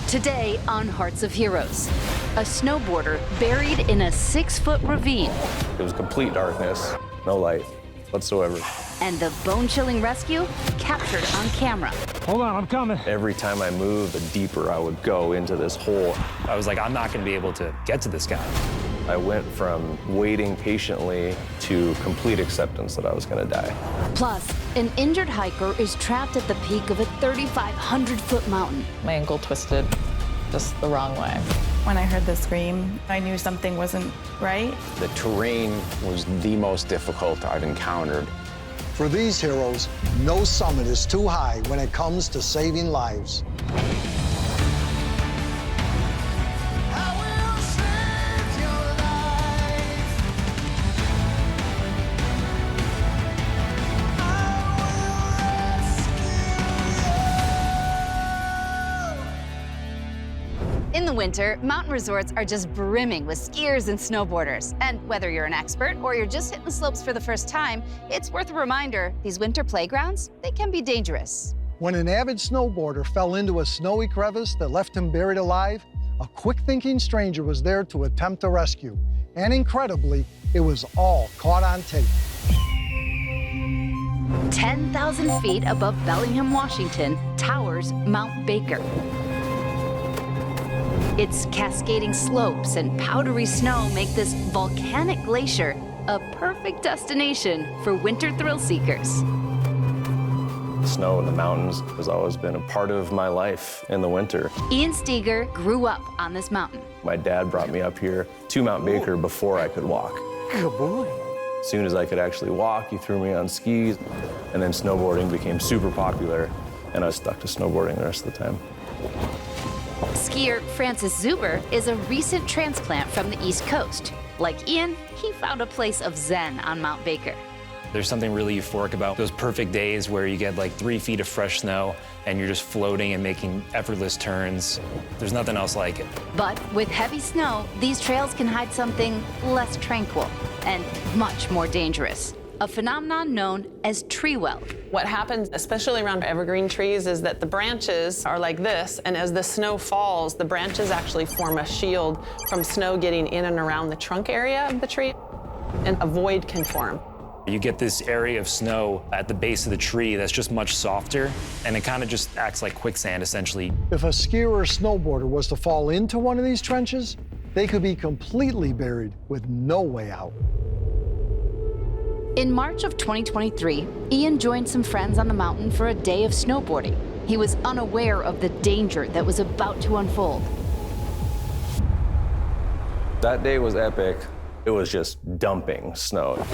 Today on Hearts of Heroes, a snowboarder buried in a 6-foot ravine. It was complete darkness, no light whatsoever. And the bone-chilling rescue captured on camera. Hold on, I'm coming. Every time I moved, the deeper I would go into this hole. I was like, I'm not gonna be able to get to this guy. I went from waiting patiently to complete acceptance that I was gonna die. Plus, an injured hiker is trapped at the peak of a 3,500-foot mountain. My ankle twisted just the wrong way. When I heard the scream, I knew something wasn't right. The terrain was the most difficult I've encountered. For these heroes, no summit is too high when it comes to saving lives. In the winter, mountain resorts are just brimming with skiers and snowboarders. And whether you're an expert or you're just hitting the slopes for the first time, it's worth a reminder, these winter playgrounds, they can be dangerous. When an avid snowboarder fell into a snowy crevice that left him buried alive, a quick-thinking stranger was there to attempt a rescue. And incredibly, it was all caught on tape. 10,000 feet above Bellingham, Washington, towers Mount Baker. Its cascading slopes and powdery snow make this volcanic glacier a perfect destination for winter thrill seekers. Snow in the mountains has always been a part of my life in the winter. Ian Steger grew up on this mountain. My dad brought me up here to Mount Baker before I could walk. Good boy. As soon as I could actually walk, he threw me on skis, and then snowboarding became super popular, and I was stuck to snowboarding the rest of the time. Skier Francis Zuber is a recent transplant from the East Coast. Like Ian, he found a place of zen on Mount Baker. There's something really euphoric about those perfect days where you get like 3 feet of fresh snow and you're just floating and making effortless turns. There's nothing else like it. But with heavy snow, these trails can hide something less tranquil and much more dangerous. A phenomenon known as tree weld. What happens, especially around evergreen trees, is that the branches are like this, and as the snow falls, the branches actually form a shield from snow getting in and around the trunk area of the tree, and a void can form. You get this area of snow at the base of the tree that's just much softer, and it kind of just acts like quicksand, essentially. If a skier or snowboarder was to fall into one of these trenches, they could be completely buried with no way out. In March of 2023, Ian joined some friends on the mountain for a day of snowboarding. He was unaware of the danger that was about to unfold. That day was epic. It was just dumping snow.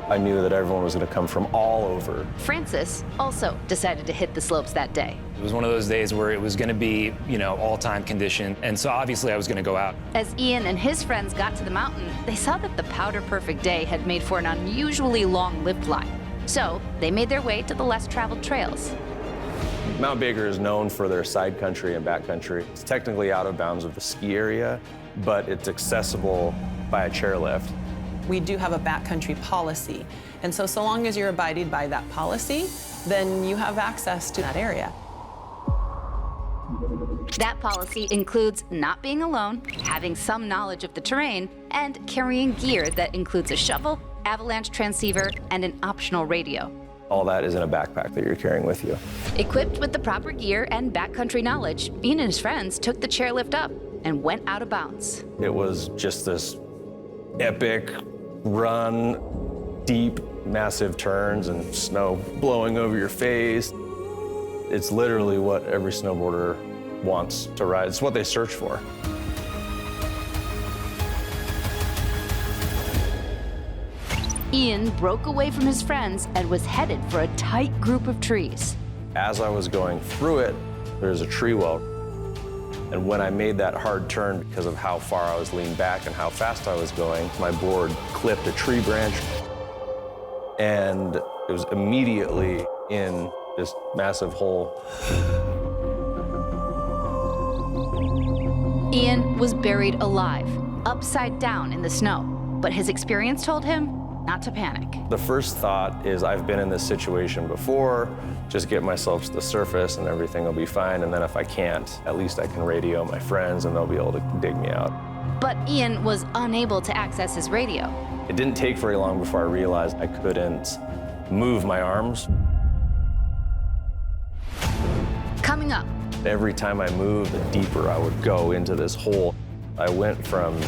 I knew that everyone was going to come from all over. Francis also decided to hit the slopes that day. It was one of those days where it was going to be, all-time condition, and so obviously I was going to go out. As Ian and his friends got to the mountain, they saw that the powder-perfect day had made for an unusually long lift line. So they made their way to the less-traveled trails. Mount Baker is known for their side country and back country. It's technically out of bounds of the ski area, but it's accessible by a chairlift. We do have a backcountry policy, and so long as you're abiding by that policy, then you have access to that area. That policy includes not being alone, having some knowledge of the terrain, and carrying gear that includes a shovel, avalanche transceiver, and an optional radio. All that is in a backpack that you're carrying with you. Equipped with the proper gear and backcountry knowledge, Ian and his friends took the chairlift up and went out of bounds. It was just this epic run, deep, massive turns and snow blowing over your face. It's literally what every snowboarder wants to ride. It's what they search for. Ian broke away from his friends and was headed for a tight group of trees. As I was going through it, there's a tree well. And when I made that hard turn, because of how far I was leaned back and how fast I was going, my board clipped a tree branch, and it was immediately in this massive hole. Ian was buried alive, upside down in the snow, but his experience told him not to panic. The first thought is I've been in this situation before, just get myself to the surface and everything will be fine. And then if I can't, at least I can radio my friends and they'll be able to dig me out. But Ian was unable to access his radio. It didn't take very long before I realized I couldn't move my arms. Coming up, Every time I moved, the deeper I would go into this hole. I went from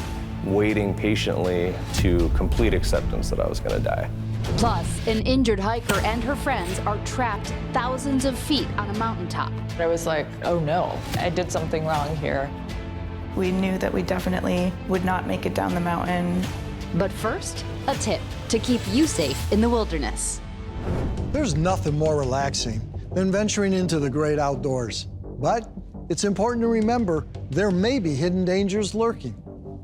waiting patiently to complete acceptance that I was gonna die. plus an injured hiker and her friends are trapped thousands of feet on a mountaintop. I was like, oh no, I did something wrong here. We knew that we definitely would not make it down the mountain. But first, a tip to keep you safe in the wilderness. There's nothing more relaxing than venturing into the great outdoors. But it's important to remember there may be hidden dangers lurking.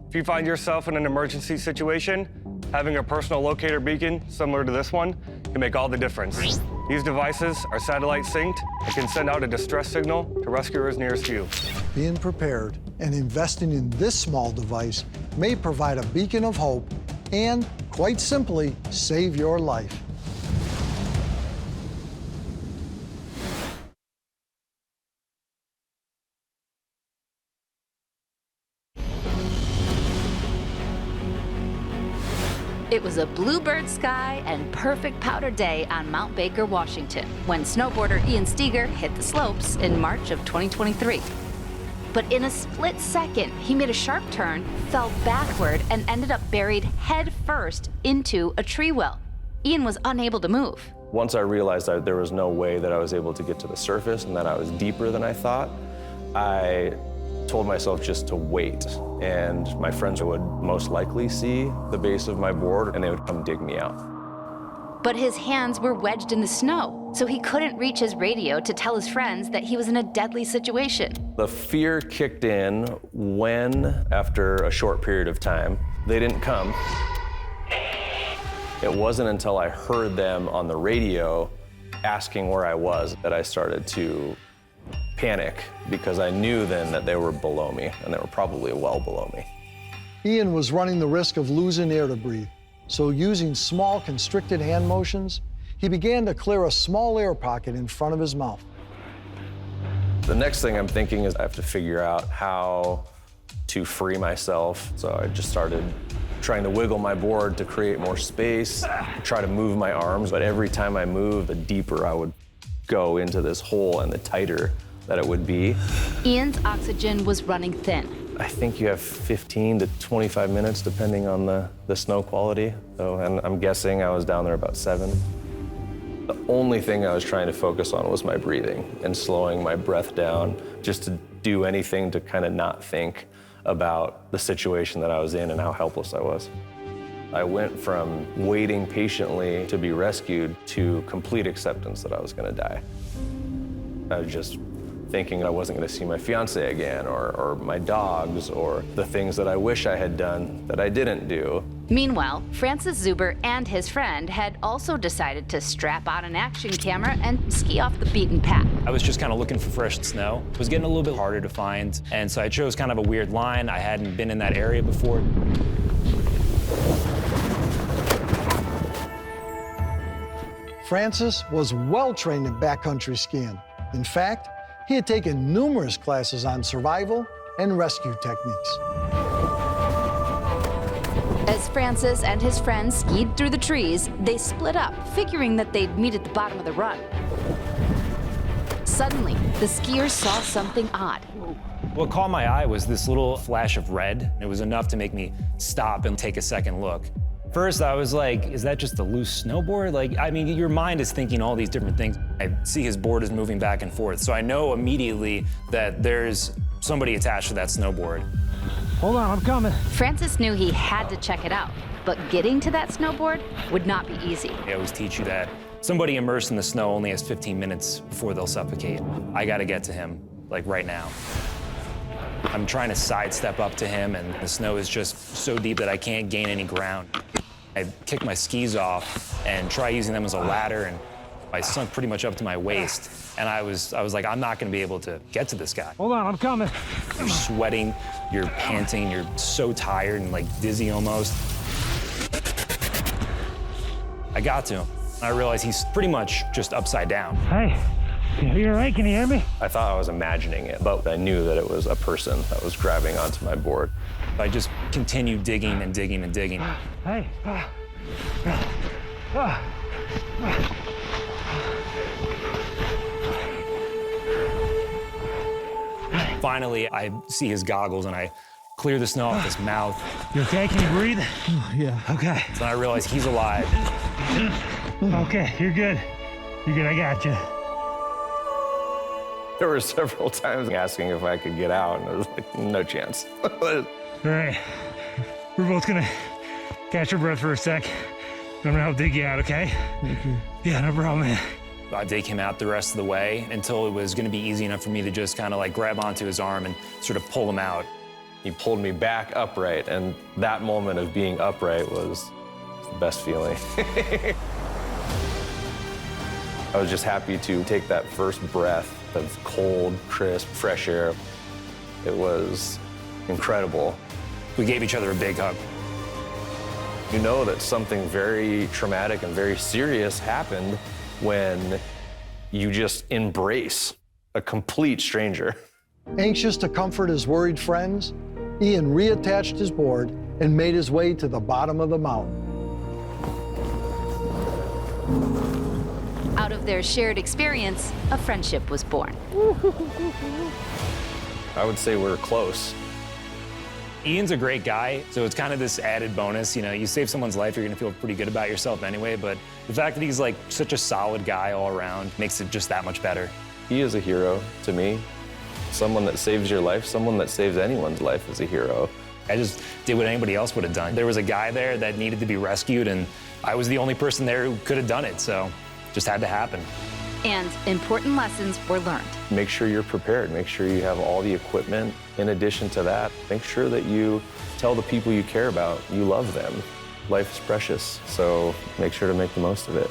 If you find yourself in an emergency situation, having a personal locator beacon similar to this one can make all the difference. These devices are satellite synced and can send out a distress signal to rescuers nearest you. Being prepared and investing in this small device may provide a beacon of hope and, quite simply, save your life. It was a bluebird sky and perfect powder day on Mount Baker, Washington, when snowboarder Ian Steger hit the slopes in March of 2023. But in a split second, he made a sharp turn, fell backward, and ended up buried head first into a tree well. Ian was unable to move. Once I realized that there was no way that I was able to get to the surface and that I was deeper than I thought, I told myself just to wait. And my friends would most likely see the base of my board and they would come dig me out. But his hands were wedged in the snow, so he couldn't reach his radio to tell his friends that he was in a deadly situation. The fear kicked in when, after a short period of time, they didn't come. It wasn't until I heard them on the radio asking where I was that I started to panic, because I knew then that they were below me, and they were probably well below me. Ian was running the risk of losing air to breathe, so using small constricted hand motions, he began to clear a small air pocket in front of his mouth. The next thing I'm thinking is I have to figure out how to free myself, so I just started trying to wiggle my board to create more space, try to move my arms, but every time I moved, the deeper I would go into this hole and the tighter that it would be. Ian's oxygen was running thin. I think you have 15 to 25 minutes depending on the snow quality. So, and I'm guessing I was down there about 7. The only thing I was trying to focus on was my breathing and slowing my breath down, just to do anything to kind of not think about the situation that I was in and how helpless I was. I went from waiting patiently to be rescued to complete acceptance that I was gonna die. I was just thinking I wasn't gonna see my fiance again, or my dogs, or the things that I wish I had done that I didn't do. Meanwhile, Francis Zuber and his friend had also decided to strap on an action camera and ski off the beaten path. I was just kind of looking for fresh snow. It was getting a little bit harder to find, and so I chose kind of a weird line. I hadn't been in that area before. Francis was well trained in backcountry skiing. In fact, he had taken numerous classes on survival and rescue techniques. As Francis and his friends skied through the trees, they split up, figuring that they'd meet at the bottom of the run. Suddenly, the skiers saw something odd. What caught my eye was this little flash of red. It was enough to make me stop and take a second look. First, I was like, is that just a loose snowboard? Like, I mean, your mind is thinking all these different things. I see his board is moving back and forth, so I know immediately that there's somebody attached to that snowboard. Hold on, I'm coming. Francis knew he had to check it out, but getting to that snowboard would not be easy. They always teach you that somebody immersed in the snow only has 15 minutes before they'll suffocate. I gotta get to him, like right now. I'm trying to sidestep up to him, and the snow is just so deep that I can't gain any ground. I kick my skis off and try using them as a ladder, and I sunk pretty much up to my waist. And I was like, I'm not gonna be able to get to this guy. Hold on, I'm coming. You're sweating, you're panting, you're so tired and like dizzy almost. I got to him. I realized he's pretty much just upside down. Hey, you all right? Can you hear me? I thought I was imagining it, but I knew that it was a person that was grabbing onto my board. I just continued digging and digging and digging. Hey. Finally, I see his goggles and I clear the snow off his mouth. You okay? Can you breathe? Yeah. Okay. So I realize he's alive. Okay, you're good. You're good, I got you. There were several times asking if I could get out, and I was like, no chance. All right. We're both gonna catch our breath for a sec. I'm gonna help dig you out, okay? Thank you. Yeah, no problem, man. I'd dig him out the rest of the way until it was gonna be easy enough for me to just kind of like grab onto his arm and sort of pull him out. He pulled me back upright, and that moment of being upright was the best feeling. I was just happy to take that first breath of cold, crisp, fresh air. It was incredible. We gave each other a big hug. You know that something very traumatic and very serious happened when you just embrace a complete stranger. Anxious to comfort his worried friends, Ian reattached his board and made his way to the bottom of the mountain. Out of their shared experience, a friendship was born. I would say we're close. Ian's a great guy, so it's kind of this added bonus. You know, you save someone's life, you're gonna feel pretty good about yourself anyway, but the fact that he's like such a solid guy all around makes it just that much better. He is a hero to me. Someone that saves your life, someone that saves anyone's life is a hero. I just did what anybody else would have done. There was a guy there that needed to be rescued, and I was the only person there who could have done it, so it just had to happen. And important lessons were learned. Make sure you're prepared. Make sure you have all the equipment. In addition to that, make sure that you tell the people you care about you love them. Life is precious, so make sure to make the most of it.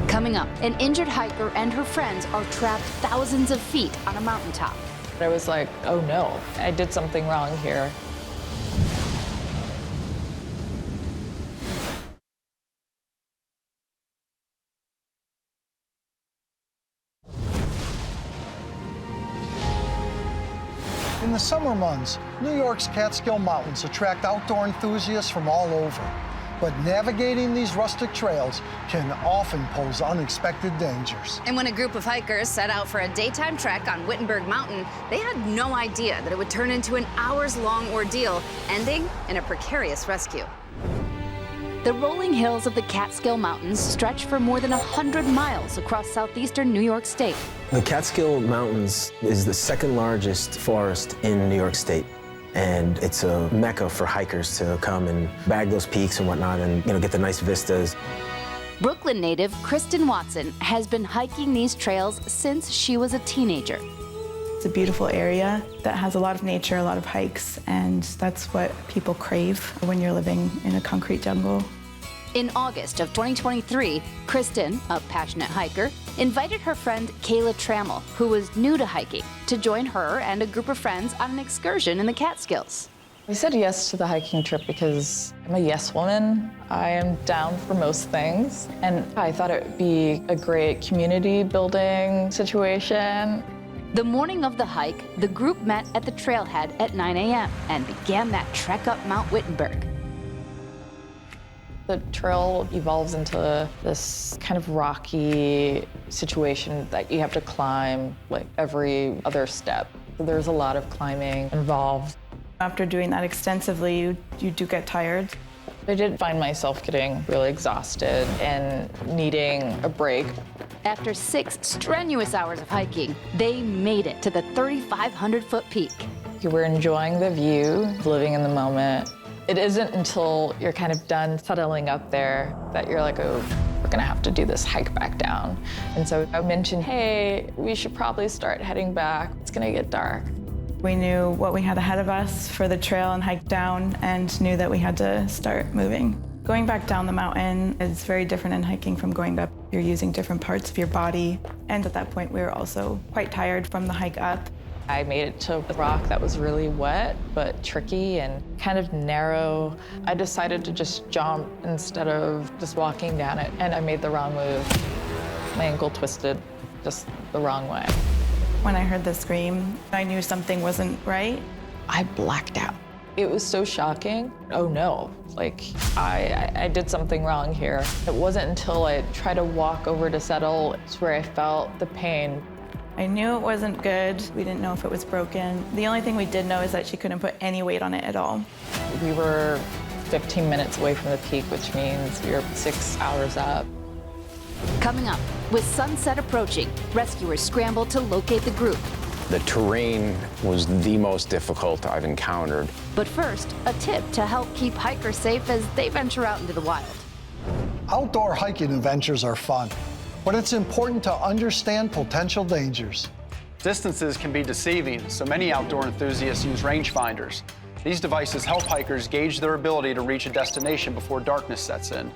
Coming up, an injured hiker and her friends are trapped thousands of feet on a mountaintop. I was like, oh no, I did something wrong here. In the summer months, New York's Catskill Mountains attract outdoor enthusiasts from all over. But navigating these rustic trails can often pose unexpected dangers. And when a group of hikers set out for a daytime trek on Wittenberg Mountain, they had no idea that it would turn into an hours-long ordeal, ending in a precarious rescue. The rolling hills of the Catskill Mountains stretch for more than 100 miles across southeastern New York State. The Catskill Mountains is the second largest forest in New York State. And it's a mecca for hikers to come and bag those peaks and whatnot and, get the nice vistas. Brooklyn native Kristen Watson has been hiking these trails since she was a teenager. It's a beautiful area that has a lot of nature, a lot of hikes, and that's what people crave when you're living in a concrete jungle. In August of 2023, Kristen, a passionate hiker, invited her friend Kayla Trammell, who was new to hiking, to join her and a group of friends on an excursion in the Catskills. We said yes to the hiking trip because I'm a yes woman. I am down for most things. And I thought it would be a great community building situation. The morning of the hike, the group met at the trailhead at 9 a.m. and began that trek up Mount Wittenberg. The trail evolves into this kind of rocky situation that you have to climb like every other step. There's a lot of climbing involved. After doing that extensively, you do get tired. I did find myself getting really exhausted and needing a break. After 6 strenuous hours of hiking, they made it to the 3,500-foot peak. You were enjoying the view, living in the moment. It isn't until you're kind of done settling up there that you're like, oh, we're gonna have to do this hike back down. And so I mentioned, hey, we should probably start heading back. It's gonna get dark. We knew what we had ahead of us for the trail and hike down and knew that we had to start moving. Going back down the mountain is very different in hiking from going up. You're using different parts of your body. And at that point, we were also quite tired from the hike up. I made it to a rock that was really wet, but tricky and kind of narrow. I decided to just jump instead of just walking down it, and I made the wrong move. My ankle twisted just the wrong way. When I heard the scream, I knew something wasn't right. I blacked out. It was so shocking. Oh no, like I did something wrong here. It wasn't until I tried to walk over to settle where I felt the pain. I knew it wasn't good. We didn't know if it was broken. The only thing we did know is that she couldn't put any weight on it at all. We were 15 minutes away from the peak, which means we were 6 hours up. Coming up, with sunset approaching, rescuers scramble to locate the group. The terrain was the most difficult I've encountered. But first, a tip to help keep hikers safe as they venture out into the wild. Outdoor hiking adventures are fun, but it's important to understand potential dangers. Distances can be deceiving, so many outdoor enthusiasts use rangefinders. These devices help hikers gauge their ability to reach a destination before darkness sets in.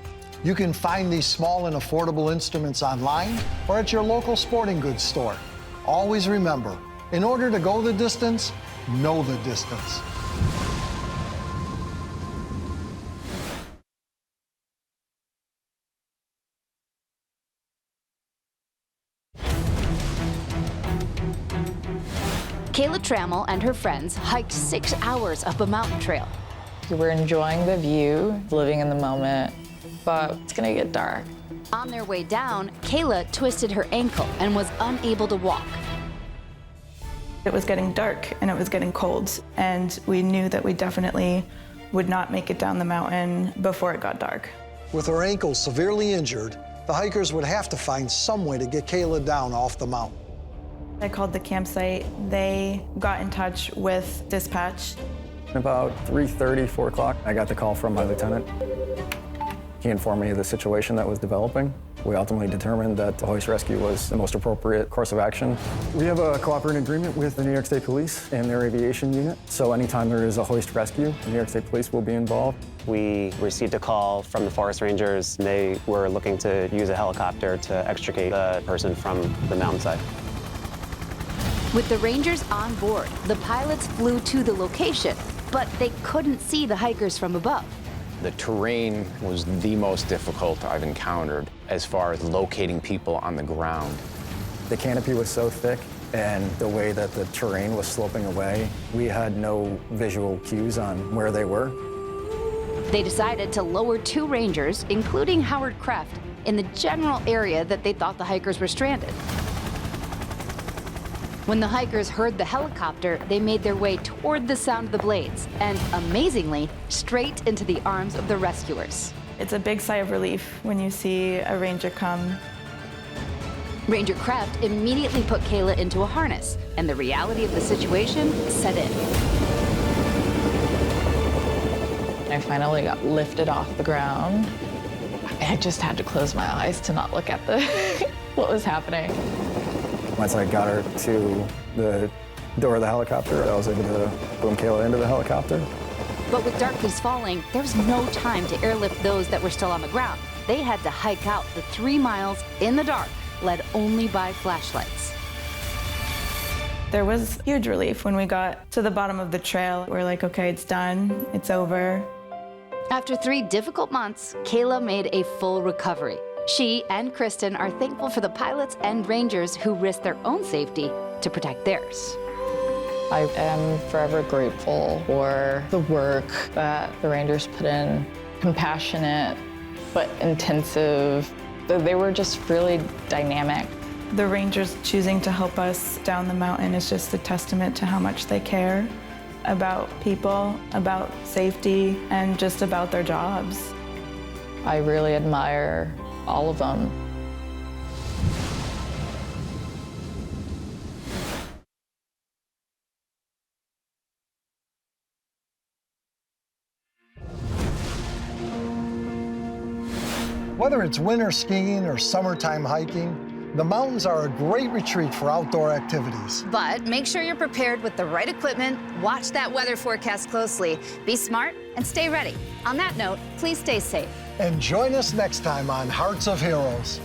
You can find these small and affordable instruments online or at your local sporting goods store. Always remember, in order to go the distance, know the distance. Kayla Trammell and her friends hiked 6 hours up a mountain trail. We were enjoying the view, living in the moment, but it's gonna get dark. On their way down, Kayla twisted her ankle and was unable to walk. It was getting dark and it was getting cold, and we knew that we definitely would not make it down the mountain before it got dark. With her ankle severely injured, the hikers would have to find some way to get Kayla down off the mountain. I called the campsite. They got in touch with dispatch. About 3:30, 4 o'clock, I got the call from my lieutenant. He informed me of the situation that was developing. We ultimately determined that the hoist rescue was the most appropriate course of action. We have a cooperating agreement with the New York State Police and their aviation unit, so anytime there is a hoist rescue, the New York State Police will be involved. We received a call from the forest rangers. They were looking to use a helicopter to extricate the person from the mountainside. With the rangers on board, the pilots flew to the location, but they couldn't see the hikers from above. The terrain was the most difficult I've encountered as far as locating people on the ground. The canopy was so thick, and the way that the terrain was sloping away, we had no visual cues on where they were. They decided to lower 2 rangers, including Howard Kreft, in the general area that they thought the hikers were stranded. When the hikers heard the helicopter, they made their way toward the sound of the blades and, amazingly, straight into the arms of the rescuers. It's a big sigh of relief when you see a ranger come. Ranger Kreft immediately put Kayla into a harness, and the reality of the situation set in. I finally got lifted off the ground. I just had to close my eyes to not look at what was happening. Once I got her to the door of the helicopter, I was able to boom Kayla into the helicopter. But with darkness falling, there was no time to airlift those that were still on the ground. They had to hike out the 3 miles in the dark, led only by flashlights. There was huge relief when we got to the bottom of the trail. We're like, okay, it's done, it's over. After 3 difficult months, Kayla made a full recovery. She and Kristen are thankful for the pilots and rangers who risked their own safety to protect theirs. I am forever grateful for the work that the rangers put in. Compassionate, but intensive. They were just really dynamic. The rangers choosing to help us down the mountain is just a testament to how much they care about people, about safety, and just about their jobs. I really admire all of them. Whether it's winter skiing or summertime hiking, the mountains are a great retreat for outdoor activities. But make sure you're prepared with the right equipment, watch that weather forecast closely, be smart, and stay ready. On that note, please stay safe. And join us next time on Hearts of Heroes.